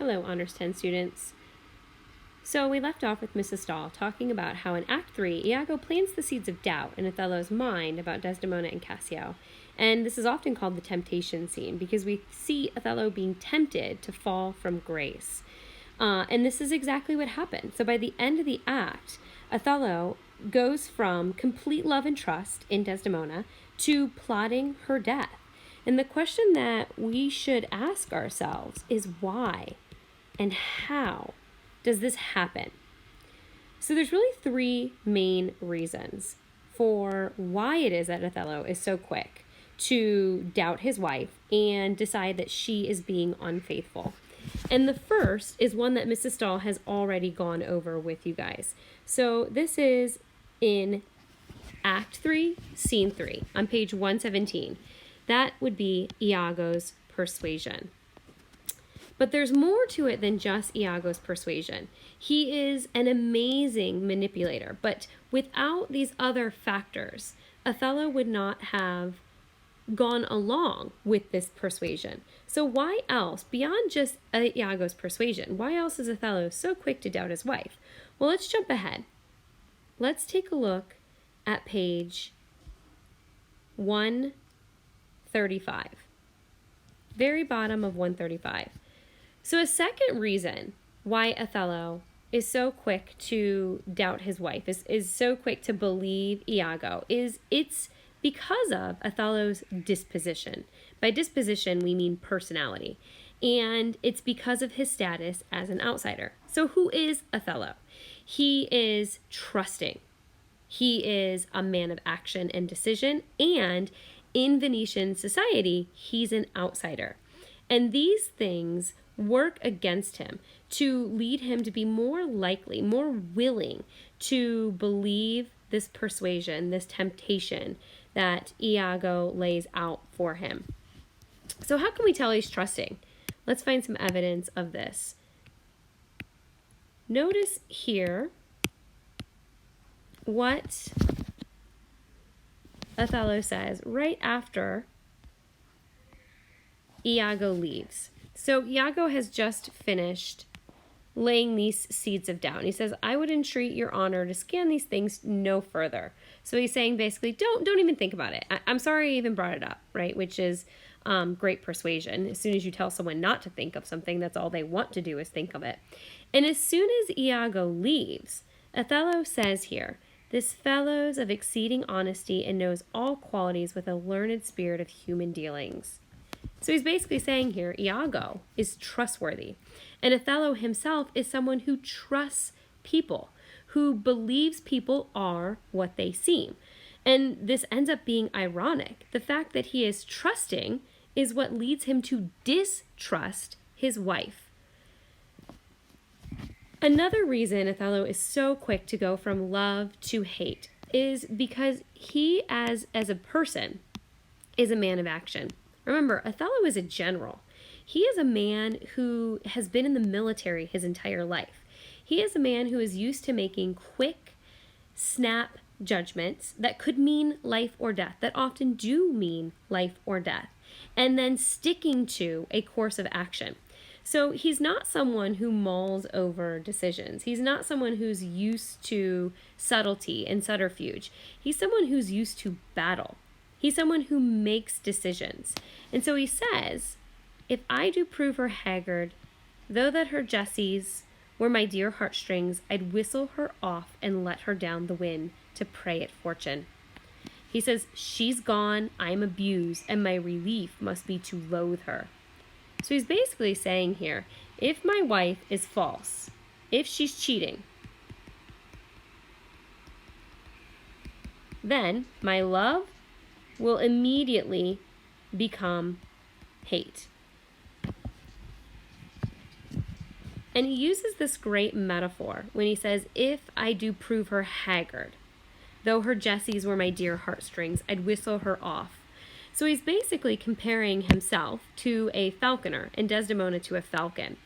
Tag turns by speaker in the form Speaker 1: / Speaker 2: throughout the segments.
Speaker 1: Hello, Honors 10 students. So we left off with Mrs. Stahl talking about how in Act 3, Iago plants the seeds of doubt in Othello's mind about Desdemona and Cassio. And this is often called the temptation scene because we see Othello being tempted to fall from grace. And this is exactly what happened. So by the end of the act, Othello goes from complete love and trust in Desdemona to plotting her death. And the question that we should ask ourselves is why and how does this happen? So there's really three main reasons for why it is that Othello is so quick to doubt his wife and decide that she is being unfaithful. And the first is one that Mrs. Stahl has already gone over with you guys. So this is in Act 3, Scene 3, on page 117. That would be Iago's persuasion. But there's more to it than just Iago's persuasion. He is an amazing manipulator, but without these other factors, Othello would not have gone along with this persuasion. So why else, beyond just Iago's persuasion, why else is Othello so quick to doubt his wife? Well, let's jump ahead. Let's take a look at page 135. Very bottom of 135. So a second reason why Othello is so quick to doubt his wife, is so quick to believe Iago, is it's because of Othello's disposition. By disposition, we mean personality. And it's because of his status as an outsider. So who is Othello? He is trusting. He is a man of action and decision. And in Venetian society, he's an outsider. And these things work against him to lead him to be more likely, more willing to believe this persuasion, this temptation that Iago lays out for him. So how can we tell he's trusting? Let's find some evidence of this. Notice here what Othello says right after Iago leaves. So Iago has just finished laying these seeds of doubt. He says, I would entreat your honor to scan these things no further. So he's saying basically, don't even think about it. I'm sorry I even brought it up, right? Which is great persuasion. As soon as you tell someone not to think of something, that's all they want to do is think of it. And as soon as Iago leaves, Othello says here, this fellow's of exceeding honesty and knows all qualities with a learned spirit of human dealings. So he's basically saying here, Iago is trustworthy. And Othello himself is someone who trusts people, who believes people are what they seem. And this ends up being ironic. The fact that he is trusting is what leads him to distrust his wife. Another reason Othello is so quick to go from love to hate is because he, as a person, is a man of action. Remember, Othello is a general. He is a man who has been in the military his entire life. He is a man who is used to making quick, snap judgments that could mean life or death, that often do mean life or death, and then sticking to a course of action. So he's not someone who mulls over decisions. He's not someone who's used to subtlety and subterfuge. He's someone who's used to battle. He's someone who makes decisions. And so he says, if I do prove her haggard, though that her jesses were my dear heartstrings, I'd whistle her off and let her down the wind to prey at fortune. He says, she's gone, I'm abused, and my relief must be to loathe her. So he's basically saying here, if my wife is false, if she's cheating, then my love will immediately become hate. And he uses this great metaphor when he says, if I do prove her haggard, though her jesses were my dear heartstrings, I'd whistle her off. So he's basically comparing himself to a falconer and Desdemona to a falcon.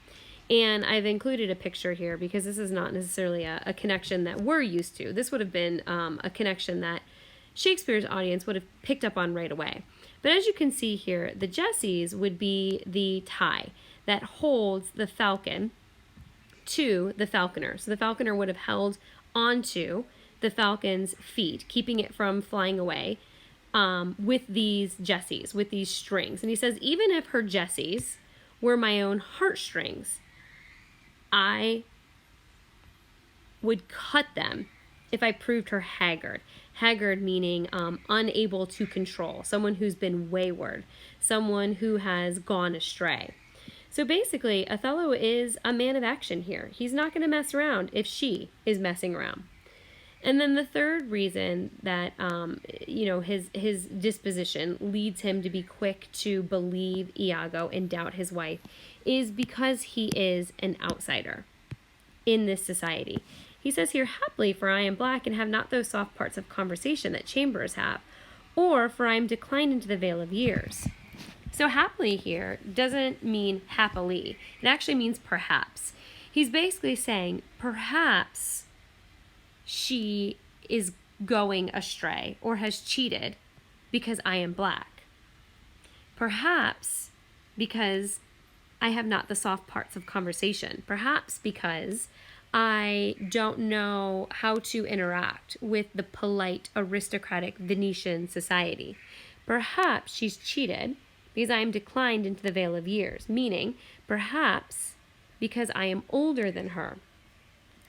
Speaker 1: And I've included a picture here because this is not necessarily a connection that we're used to. This would have been a connection that Shakespeare's audience would have picked up on right away. But as you can see here, the jesses would be the tie that holds the falcon to the falconer. So the falconer would have held onto the falcon's feet, keeping it from flying away, with these jesses, with these strings. And he says, even if her jesses were my own heartstrings, I would cut them if I proved her haggard. Haggard meaning unable to control, someone who's been wayward, someone who has gone astray. So basically, Othello is a man of action here. He's not going to mess around if she is messing around. And then the third reason that, his disposition leads him to be quick to believe Iago and doubt his wife is because he is an outsider in this society. He says here, happily, for I am black and have not those soft parts of conversation that chamberers have, or for I am declined into the vale of years. So happily here doesn't mean happily. It actually means perhaps. He's basically saying, perhaps she is going astray or has cheated because I am black. Perhaps because I have not the soft parts of conversation. Perhaps because I don't know how to interact with the polite, aristocratic Venetian society. Perhaps she's cheated because I am declined into the vale of years, meaning perhaps because I am older than her.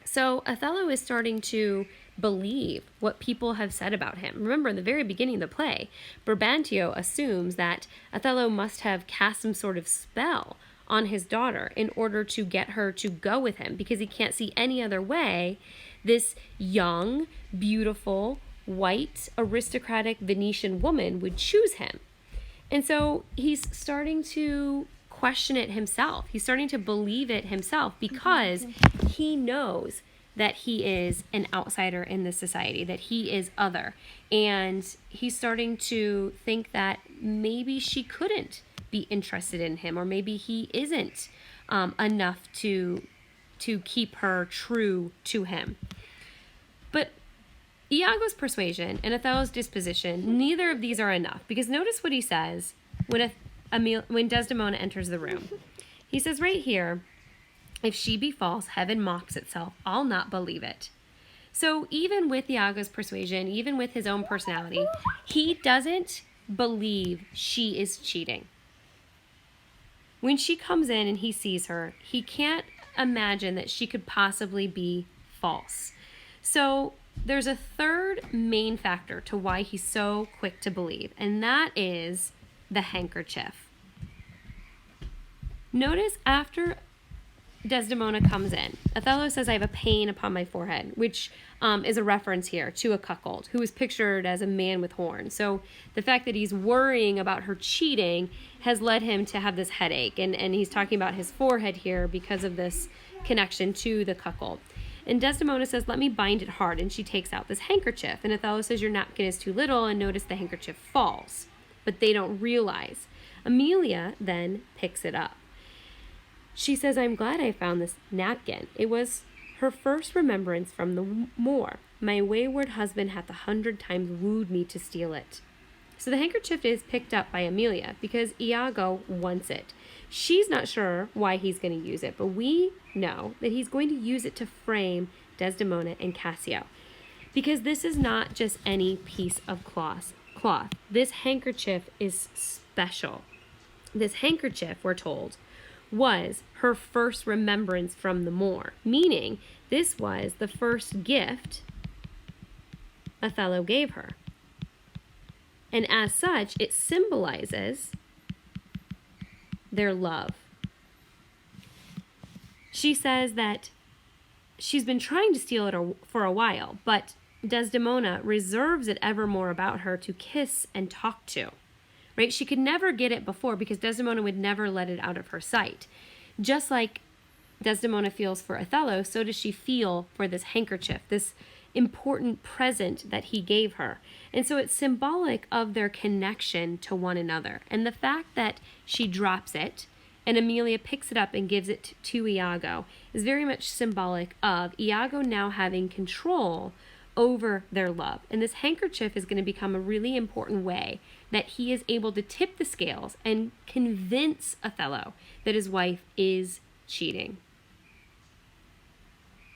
Speaker 1: So Othello is starting to believe what people have said about him. Remember, in the very beginning of the play, Brabantio assumes that Othello must have cast some sort of spell on his daughter in order to get her to go with him, because he can't see any other way this young, beautiful, white, aristocratic Venetian woman would choose him. And so he's starting to question it himself. He's starting to believe it himself because he knows that he is an outsider in this society, that he is other. And he's starting to think that maybe she couldn't be interested in him, or maybe he isn't enough to keep her true to him. But Iago's persuasion and Othello's disposition, neither of these are enough, because notice what he says when Desdemona enters the room. He says right here, if she be false, heaven mocks itself. I'll not believe it. So even with Iago's persuasion, even with his own personality, he doesn't believe she is cheating. When she comes in and he sees her, he can't imagine that she could possibly be false. So there's a third main factor to why he's so quick to believe, and that is the handkerchief. Notice after Desdemona comes in, Othello says, I have a pain upon my forehead, which is a reference here to a cuckold who is pictured as a man with horns. So the fact that he's worrying about her cheating has led him to have this headache. And he's talking about his forehead here because of this connection to the cuckold. And Desdemona says, let me bind it hard. And she takes out this handkerchief. And Othello says, your napkin is too little. And notice the handkerchief falls. But they don't realize. Amelia then picks it up. She says, I'm glad I found this napkin. It was her first remembrance from the Moor. My wayward husband hath 100 times wooed me to steal it. So the handkerchief is picked up by Amelia because Iago wants it. She's not sure why he's going to use it, but we know that he's going to use it to frame Desdemona and Cassio. Because this is not just any piece of cloth. This handkerchief is special. This handkerchief, we're told, was her first remembrance from the Moor, meaning this was the first gift Othello gave her. And as such, it symbolizes their love. She says that she's been trying to steal it for a while, but Desdemona reserves it evermore about her to kiss and talk to. Right? She could never get it before because Desdemona would never let it out of her sight. Just like Desdemona feels for Othello, so does she feel for this handkerchief, this important present that he gave her. And so it's symbolic of their connection to one another. And the fact that she drops it and Amelia picks it up and gives it to Iago is very much symbolic of Iago now having control over their love. And this handkerchief is going to become a really important way that he is able to tip the scales and convince Othello that his wife is cheating.